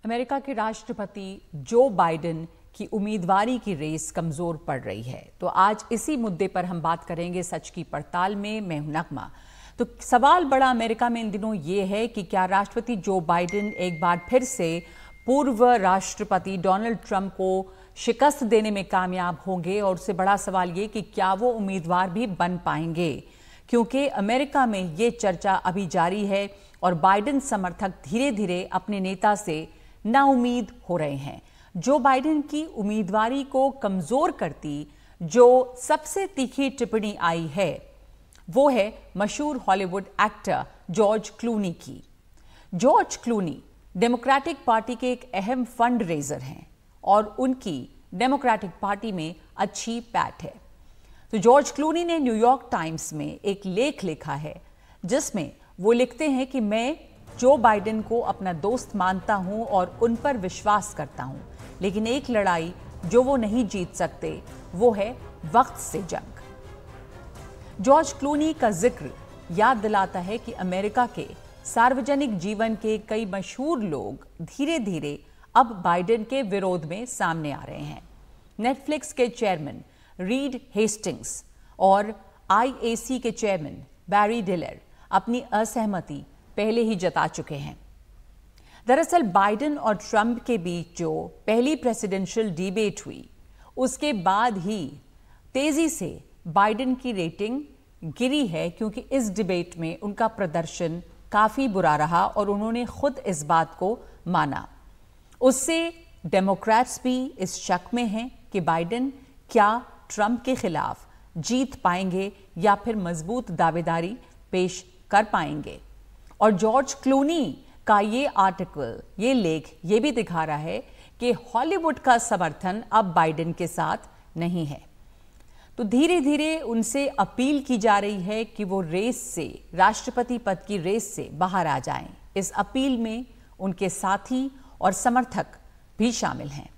America के राष्ट्रपति Joe Biden की उम्मीदवारी की रेस कमजोर पड़ रही है। तो आज इसी मुद्दे पर हम बात करेंगे सच की पड़ताल में। मैं हूं नगमा। तो सवाल बड़ा अमेरिका में इन दिनों ये है कि क्या राष्ट्रपति जो बाइडेन एक बार फिर से पूर्व राष्ट्रपति डोनाल्ड ट्रंप को शिकस्त देने में कामयाब होंगे, और उससे बड़ा सवाल ये कि क्या वो उम्मीदवार भी बन पाएंगे, क्योंकि अमेरिका में ये चर्चा अभी जारी है और बाइडेन समर्थक धीरे धीरे अपने नेता से नाउम्मीद हो रहे हैं। जो बाइडेन की उम्मीदवारी को कमजोर करती जो सबसे तीखी टिप्पणी आई है वो है मशहूर हॉलीवुड एक्टर जॉर्ज क्लूनी की। जॉर्ज क्लूनी डेमोक्रेटिक पार्टी के एक अहम फंड रेजर हैं और उनकी डेमोक्रेटिक पार्टी में अच्छी पैठ है। तो जॉर्ज क्लूनी ने न्यूयॉर्क टाइम्स में एक लेख लिखा है जिसमें वो लिखते हैं कि मैं जो बाइडेन को अपना दोस्त मानता हूं और उन पर विश्वास करता हूं, लेकिन एक लड़ाई जो वो नहीं जीत सकते वो है वक्त से जंग। जॉर्ज क्लूनी का जिक्र याद दिलाता है कि अमेरिका के सार्वजनिक जीवन के कई मशहूर लोग धीरे धीरे अब बाइडेन के विरोध में सामने आ रहे हैं। नेटफ्लिक्स के चेयरमैन रीड हेस्टिंग्स और IAC के चेयरमैन बैरी डिलर अपनी असहमति पहले ही जता चुके हैं। दरअसल बाइडेन और ट्रंप के बीच जो पहली प्रेसिडेंशियल डिबेट हुई उसके बाद ही तेजी से बाइडेन की रेटिंग गिरी है, क्योंकि इस डिबेट में उनका प्रदर्शन काफी बुरा रहा और उन्होंने खुद इस बात को माना। उससे डेमोक्रेट्स भी इस शक में हैं कि बाइडेन क्या ट्रंप के खिलाफ जीत पाएंगे या फिर मजबूत दावेदारी पेश कर पाएंगे। और जॉर्ज क्लूनी का ये आर्टिकल, ये लेख ये भी दिखा रहा है कि हॉलीवुड का समर्थन अब बाइडेन के साथ नहीं है। तो धीरे धीरे उनसे अपील की जा रही है कि वो रेस से, राष्ट्रपति पद की रेस से बाहर आ जाएं। इस अपील में उनके साथी और समर्थक भी शामिल हैं।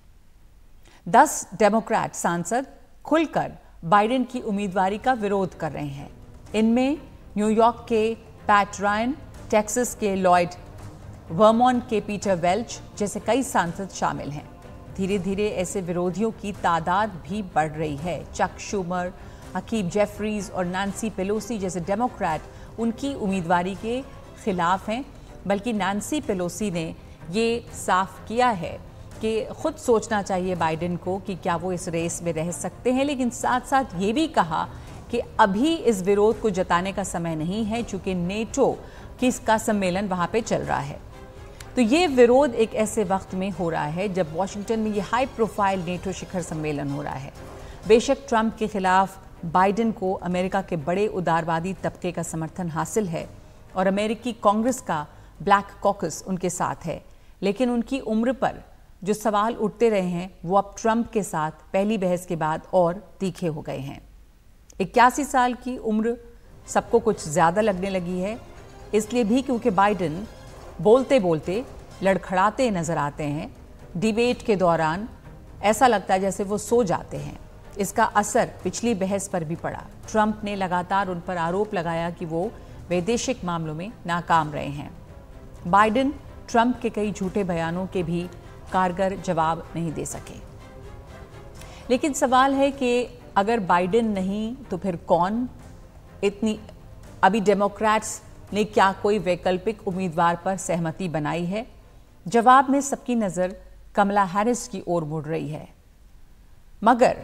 10 डेमोक्रेट सांसद खुलकर बाइडेन की उम्मीदवारी का विरोध कर रहे हैं। इनमें न्यूयॉर्क के पैट रायन, टेक्सास के लॉयड, वर्मोंट के पीटर वेल्च जैसे कई सांसद शामिल हैं। धीरे धीरे ऐसे विरोधियों की तादाद भी बढ़ रही है। चक शूमर, हकीम जेफरीज और नैन्सी पेलोसी जैसे डेमोक्रेट उनकी उम्मीदवारी के खिलाफ हैं। बल्कि नैन्सी पेलोसी ने ये साफ किया है कि खुद सोचना चाहिए बाइडेन को कि क्या वो इस रेस में रह सकते हैं, लेकिन साथ साथ ये भी कहा कि अभी इस विरोध को जताने का समय नहीं है, चूंकि नेटो का सम्मेलन वहां पे चल रहा है। तो ये विरोध एक ऐसे वक्त में हो रहा है जब वॉशिंगटन में ये हाई प्रोफाइल नेटो शिखर सम्मेलन हो रहा है। बेशक ट्रंप के खिलाफ बाइडेन को अमेरिका के बड़े उदारवादी तबके का समर्थन हासिल है और अमेरिकी कांग्रेस का ब्लैक कॉकस उनके साथ है, लेकिन उनकी उम्र पर जो सवाल उठते रहे हैं वो अब ट्रंप के साथ पहली बहस के बाद और तीखे हो गए हैं। 81 साल की उम्र सबको कुछ ज्यादा लगने लगी है, इसलिए भी क्योंकि बाइडेन बोलते बोलते लड़खड़ाते नजर आते हैं। डिबेट के दौरान ऐसा लगता है जैसे वो सो जाते हैं। इसका असर पिछली बहस पर भी पड़ा। ट्रंप ने लगातार उन पर आरोप लगाया कि वो वैदेशिक मामलों में नाकाम रहे हैं। बाइडेन ट्रंप के कई झूठे बयानों के भी कारगर जवाब नहीं दे सके। लेकिन सवाल है कि अगर बाइडेन नहीं तो फिर कौन? अभी डेमोक्रेट्स ने क्या कोई वैकल्पिक उम्मीदवार पर सहमति बनाई है? जवाब में सबकी नजर कमला हैरिस की ओर मुड़ रही है। मगर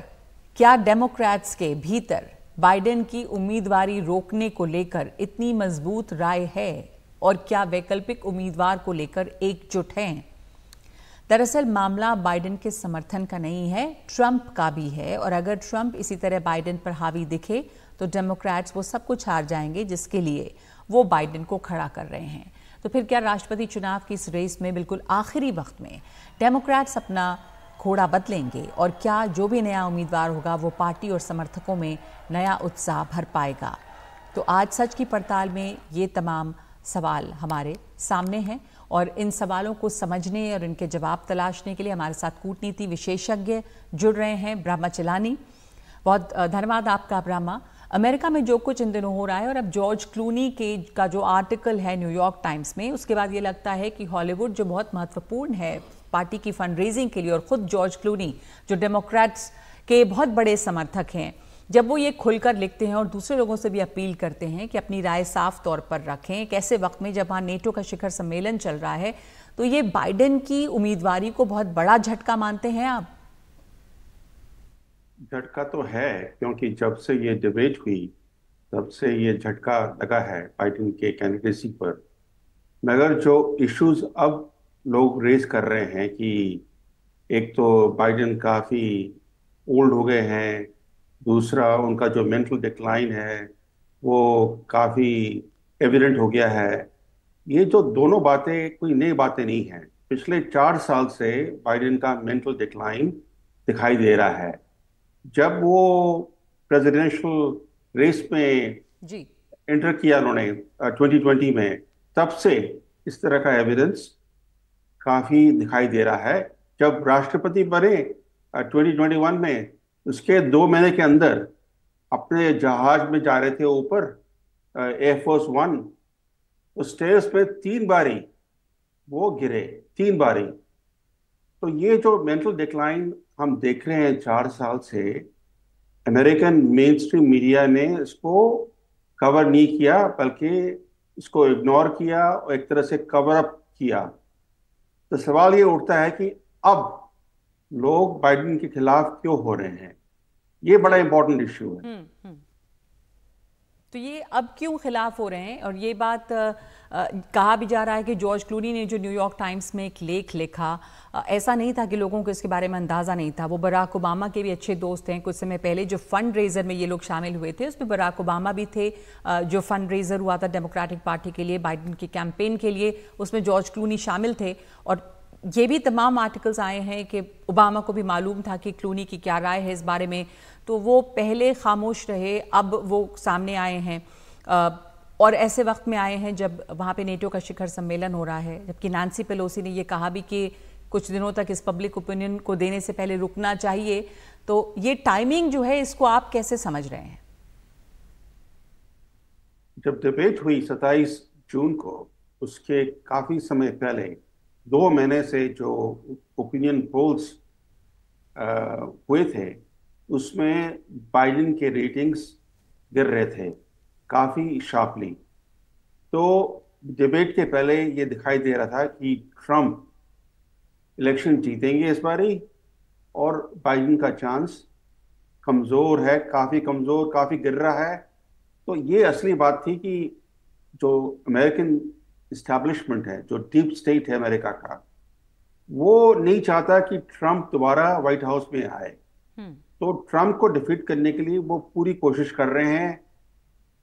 क्या डेमोक्रेट्स के भीतर बाइडेन की उम्मीदवारी रोकने को लेकर इतनी मजबूत राय है, और क्या वैकल्पिक उम्मीदवार को लेकर एकजुट हैं? दरअसल मामला बाइडेन के समर्थन का नहीं है, ट्रंप का भी है। और अगर ट्रंप इसी तरह बाइडेन पर हावी दिखे तो डेमोक्रेट्स वो सब कुछ हार जाएंगे जिसके लिए वो बाइडेन को खड़ा कर रहे हैं। तो फिर क्या राष्ट्रपति चुनाव की इस रेस में बिल्कुल आखिरी वक्त में डेमोक्रेट्स अपना घोड़ा बदलेंगे, और क्या जो भी नया उम्मीदवार होगा वो पार्टी और समर्थकों में नया उत्साह भर पाएगा? तो आज सच की पड़ताल में ये तमाम सवाल हमारे सामने हैं, और इन सवालों को समझने और इनके जवाब तलाशने के लिए हमारे साथ कूटनीति विशेषज्ञ जुड़ रहे हैं। ब्रह्मा चिलानी, बहुत धन्यवाद आपका ब्रह्मा। अमेरिका में जो कुछ इन दिनों हो रहा है, और अब जॉर्ज क्लूनी का जो आर्टिकल है न्यूयॉर्क टाइम्स में, उसके बाद ये लगता है कि हॉलीवुड जो बहुत महत्वपूर्ण है पार्टी की फंड रेजिंग के लिए, और खुद जॉर्ज क्लूनी जो डेमोक्रेट्स के बहुत बड़े समर्थक हैं, जब वो ये खुलकर लिखते हैं और दूसरे लोगों से भी अपील करते हैं कि अपनी राय साफ तौर पर रखें एक ऐसे वक्त में जब वहाँ नेटो का शिखर सम्मेलन चल रहा है, तो ये बाइडेन की उम्मीदवारी को बहुत बड़ा झटका मानते हैं आप? झटका तो है, क्योंकि जब से ये डिबेट हुई तब से ये झटका लगा है बाइडेन के कैंडिडेसी पर। मगर जो इश्यूज अब लोग रेज कर रहे हैं कि एक तो बाइडेन काफ़ी ओल्ड हो गए हैं, दूसरा उनका जो मेंटल डिक्लाइन है वो काफ़ी एविडेंट हो गया है। ये जो दोनों बातें कोई नई बातें नहीं हैं। पिछले 4 साल से बाइडेन का मेंटल डिक्लाइन दिखाई दे रहा है। जब वो प्रेसिडेंशियल रेस में जी। एंटर किया उन्होंने 2020 में, तब से इस तरह का एविडेंस काफी दिखाई दे रहा है। जब राष्ट्रपति बने 2021 में, उसके 2 महीने के अंदर अपने जहाज में जा रहे थे ऊपर, एयरफोर्स वन, तो स्टेयर्स पे 3 बारी वो गिरे, 3 बारी। तो ये जो मेंटल डिक्लाइन हम देख रहे हैं 4 साल से, अमेरिकन मेन स्ट्रीम मीडिया ने इसको कवर नहीं किया, बल्कि इसको इग्नोर किया और एक तरह से कवर अप किया। तो सवाल ये उठता है कि अब लोग बाइडेन के खिलाफ क्यों हो रहे हैं। ये बड़ा इंपॉर्टेंट इश्यू है। तो ये अब क्यों खिलाफ हो रहे हैं? और ये बात कहा भी जा रहा है कि जॉर्ज क्लूनी ने जो न्यूयॉर्क टाइम्स में एक लेख लिखा, ऐसा नहीं था कि लोगों को इसके बारे में अंदाज़ा नहीं था। वो बराक ओबामा के भी अच्छे दोस्त हैं। कुछ समय पहले जो फंड रेजर में ये लोग शामिल हुए थे, उसमें बराक ओबामा भी थे। जो फंड रेजर हुआ था डेमोक्रेटिक पार्टी के लिए, बाइडेन की कैंपेन के लिए, उसमें जॉर्ज क्लूनी शामिल थे। और ये भी तमाम आर्टिकल्स आए हैं कि ओबामा को भी मालूम था कि क्लूनी की क्या राय है इस बारे में, तो वो पहले खामोश रहे, अब वो सामने आए हैं। और ऐसे वक्त में आए हैं जब वहाँ पे नेटो का शिखर सम्मेलन हो रहा है, जबकि नैंसी पेलोसी ने ये कहा भी कि कुछ दिनों तक इस पब्लिक ओपिनियन को देने से पहले रुकना चाहिए। तो ये टाइमिंग जो है, इसको आप कैसे समझ रहे हैं? जब डिबेट हुई 27 जून को, उसके काफी समय पहले 2 महीने से जो ओपिनियन पोल्स हुए थे, उसमें बाइडेन के रेटिंग्स गिर रहे थे काफी शार्पली। तो डिबेट के पहले ये दिखाई दे रहा था कि ट्रम्प इलेक्शन जीतेंगे इस बारी, और बाइडेन का चांस कमजोर है, काफी कमजोर, काफी गिर रहा है। तो ये असली बात थी कि जो अमेरिकन इस्टेब्लिशमेंट है, जो डीप स्टेट है अमेरिका का, वो नहीं चाहता कि ट्रम्प दोबारा व्हाइट हाउस में आए। तो ट्रम्प को डिफीट करने के लिए वो पूरी कोशिश कर रहे हैं।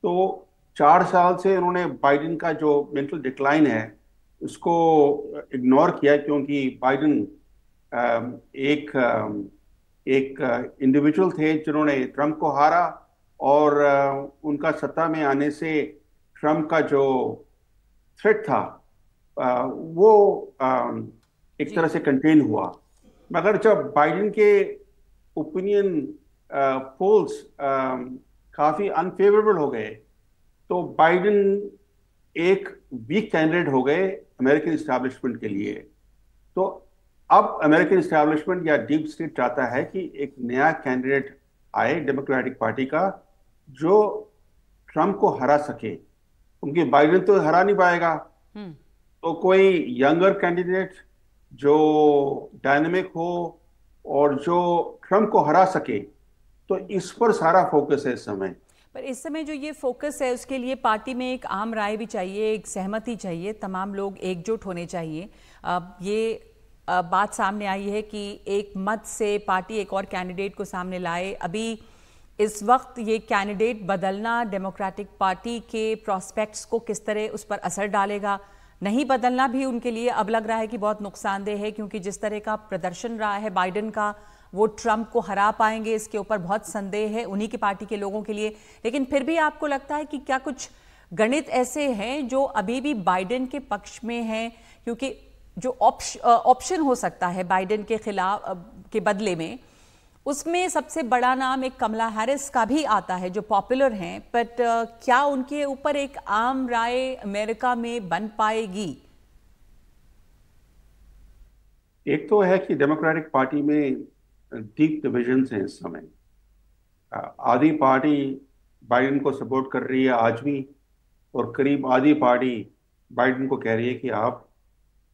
तो 4 साल से उन्होंने बाइडेन का जो मेंटल डिक्लाइन है उसको इग्नोर किया, क्योंकि बाइडेन एक इंडिविजुअल थे जिन्होंने ट्रम्प को हारा, और उनका सत्ता में आने से ट्रम्प का जो थ्रेट था वो एक तरह से कंटेन हुआ। मगर जब बाइडेन के ओपिनियन पोल्स काफी अनफेवरेबल हो गए, तो बाइडेन एक वीक कैंडिडेट हो गए अमेरिकन इस्टेब्लिशमेंट के लिए। तो अब अमेरिकन इस्टेब्लिशमेंट या डीप स्टेट चाहता है कि एक नया कैंडिडेट आए डेमोक्रेटिक पार्टी का, जो ट्रम्प को हरा सके, क्योंकि बाइडेन तो हरा नहीं पाएगा। तो कोई यंगर कैंडिडेट जो डायनेमिक हो और जो ट्रम्प को हरा सके, तो इस पर सारा फोकस है इस समय। पर इस समय जो ये फोकस है, उसके लिए पार्टी में एक आम राय भी चाहिए, एक सहमति चाहिए, तमाम लोग एकजुट होने चाहिए। ये बात सामने आई है कि एक मत से पार्टी एक और कैंडिडेट को सामने लाए। अभी इस वक्त ये कैंडिडेट बदलना डेमोक्रेटिक पार्टी के प्रॉस्पेक्ट्स को किस तरह उस पर असर डालेगा? नहीं बदलना भी उनके लिए अब लग रहा है कि बहुत नुकसानदेह है, क्योंकि जिस तरह का प्रदर्शन रहा है बाइडेन का, वो ट्रम्प को हरा पाएंगे इसके ऊपर बहुत संदेह है उन्हीं की पार्टी के लोगों के लिए। लेकिन फिर भी आपको लगता है कि क्या कुछ गणित ऐसे हैं जो अभी भी बाइडेन के पक्ष में हैं? क्योंकि जो ऑप्शन हो सकता है बाइडेन के खिलाफ के बदले में, उसमें सबसे बड़ा नाम एक कमला हैरिस का भी आता है जो पॉपुलर हैं, बट क्या उनके ऊपर एक आम राय अमेरिका में बन पाएगी? एक तो है कि डेमोक्रेटिक पार्टी में डीप डिविजन्स हैं इस समय। आधी पार्टी बाइडेन को सपोर्ट कर रही है आज भी, और करीब आधी पार्टी बाइडेन को कह रही है कि आप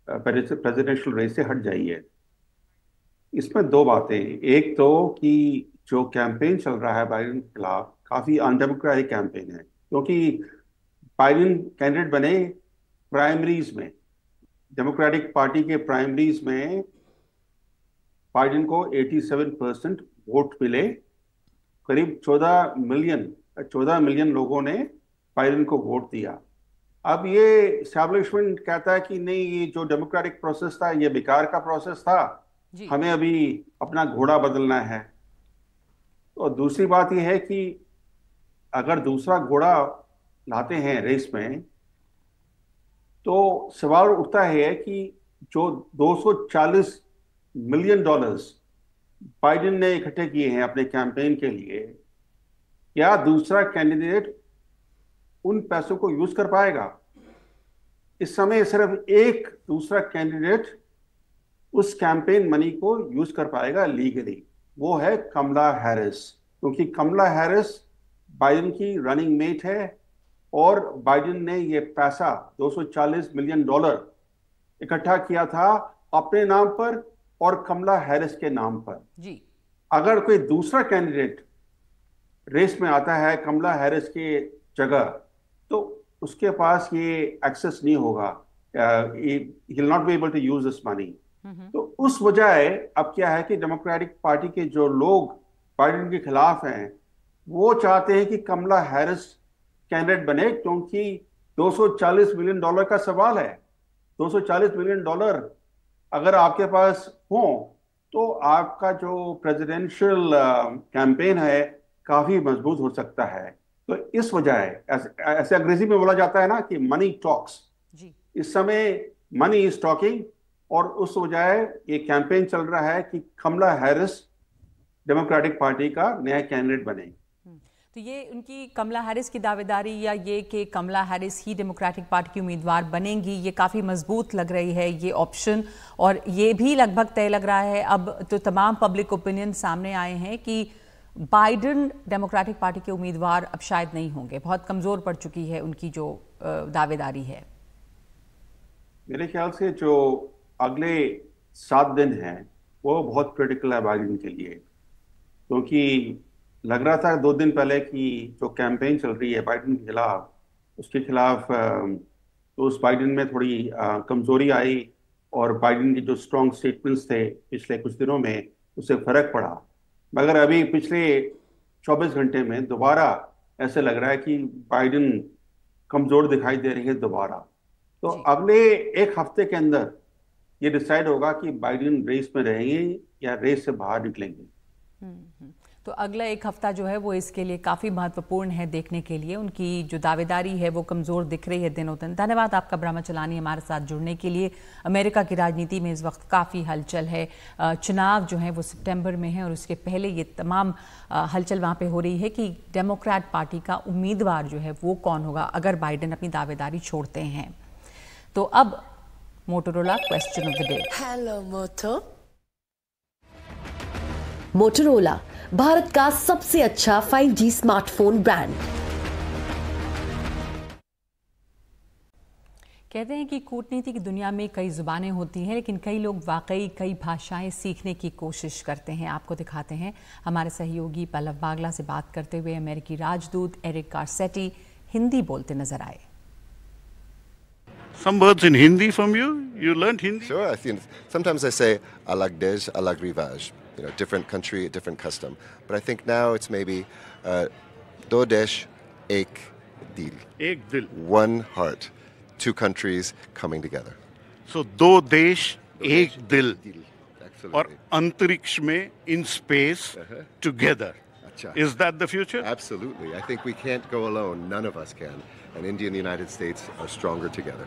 प्रेसिडेंशियल रेस से हट जाइए। इसमें दो बातें हैं। एक तो कि जो कैंपेन चल रहा है बाइडेन के खिलाफ काफी अनडेमोक्रेटिक कैंपेन है, क्योंकि बाइडेन कैंडिडेट बने प्राइमरीज में, डेमोक्रेटिक पार्टी के प्राइमरीज में बाइडेन को 87% वोट मिले। करीब 14 मिलियन लोगों ने बाइडेन को वोट दिया। अब ये एस्टैब्लिशमेंट कहता है कि नहीं, ये जो डेमोक्रेटिक प्रोसेस था ये बेकार का प्रोसेस था, हमें अभी अपना घोड़ा बदलना है। और दूसरी बात यह है कि अगर दूसरा घोड़ा लाते हैं रेस में, तो सवाल उठता है कि जो 240 मिलियन डॉलर्स बाइडेन ने इकट्ठे किए हैं अपने कैंपेन के लिए, क्या दूसरा कैंडिडेट उन पैसों को यूज कर पाएगा? इस समय सिर्फ एक दूसरा कैंडिडेट उस कैंपेन मनी को यूज कर पाएगा लीगली, वो है कमला हैरिस। क्योंकि कमला हैरिस बाइडेन की रनिंग मेट है, और बाइडेन ने ये पैसा 240 मिलियन डॉलर इकट्ठा किया था अपने नाम पर और कमला हैरिस के नाम पर जी। अगर कोई दूसरा कैंडिडेट रेस में आता है कमला हैरिस के जगह, तो उसके पास ये एक्सेस नहीं होगा, he will not be able to use this money। तो उस वजह अब क्या है कि डेमोक्रेटिक पार्टी के जो लोग बाइडेन के खिलाफ हैं, वो चाहते हैं कि कमला हैरिस कैंडिडेट बने, क्योंकि 240 मिलियन डॉलर का सवाल है। 240 मिलियन डॉलर अगर आपके पास हो, तो आपका जो प्रेसिडेंशियल कैंपेन है काफी मजबूत हो सकता है। तो इस वजह ऐसे अंग्रेजी में बोला जाता है ना कि मनी टॉक्स। इस समय मनी इज टॉकिंग, और उस वजह ये कैंपेन चल रहा है कि कमला हैरिस डेमोक्रेटिक पार्टी का नया कैंडिडेट बने। तो ये उनकी कमला हैरिस की दावेदारी, या ये कि कमला हैरिस ही डेमोक्रेटिक पार्टी की उम्मीदवार बनेंगी, ये काफ़ी मजबूत लग रही है ये ऑप्शन। और ये भी लगभग तय लग रहा है अब तो तमाम पब्लिक ओपिनियन सामने आए हैं कि बाइडेन डेमोक्रेटिक पार्टी के उम्मीदवार अब शायद नहीं होंगे, बहुत कमज़ोर पड़ चुकी है उनकी जो दावेदारी है। मेरे ख्याल से जो अगले 7 दिन हैं वो बहुत क्रिटिकल है बाइडेन के लिए, क्योंकि लग रहा था 2 दिन पहले कि जो कैंपेन चल रही है बाइडेन के खिलाफ, उसके खिलाफ तो उस बाइडेन में थोड़ी कमजोरी आई, और बाइडेन के जो स्ट्रॉन्ग स्टेटमेंट्स थे पिछले कुछ दिनों में उससे फर्क पड़ा। मगर अभी पिछले 24 घंटे में दोबारा ऐसे लग रहा है कि बाइडेन कमजोर दिखाई दे रही है दोबारा। तो अगले एक हफ्ते के अंदर ये डिसाइड होगा कि बाइडेन रेस में रहेंगे या रेस से बाहर निकलेंगे। तो अगला एक हफ्ता जो है वो इसके लिए काफ़ी महत्वपूर्ण है देखने के लिए। उनकी जो दावेदारी है वो कमज़ोर दिख रही है दिनों दिन। धन्यवाद आपका ब्रह्मा चलानी हमारे साथ जुड़ने के लिए। अमेरिका की राजनीति में इस वक्त काफ़ी हलचल है। चुनाव जो है वो सितंबर में है, और उसके पहले ये तमाम हलचल वहाँ पे हो रही है कि डेमोक्रेट पार्टी का उम्मीदवार जो है वो कौन होगा अगर बाइडेन अपनी दावेदारी छोड़ते हैं। तो अब Motorola question of the day. Hello Moto. Motorola Bharat का सबसे अच्छा 5G स्मार्टफोन ब्रांड। कहते हैं कि कूटनीति की दुनिया में कई जुबानें होती हैं, लेकिन कई लोग वाकई कई भाषाएं सीखने की कोशिश करते हैं। आपको दिखाते हैं हमारे सहयोगी पल्लव बागला से बात करते हुए अमेरिकी राजदूत एरिक गारसेटी हिंदी बोलते नजर आए। Some words in Hindi from you? You learned Hindi? Sure. I think sometimes I say alag desh, alag rivaj. You know, different country, different custom. But I think now it's maybe do desh, ek dil. Ek dil. One heart, 2 countries coming together. So do desh, ek dil. Absolutely. Or antariksh mein, in space, together. Achha. Is that the future? Absolutely. I think we can't go alone. None of us can. And India and the United States are stronger together.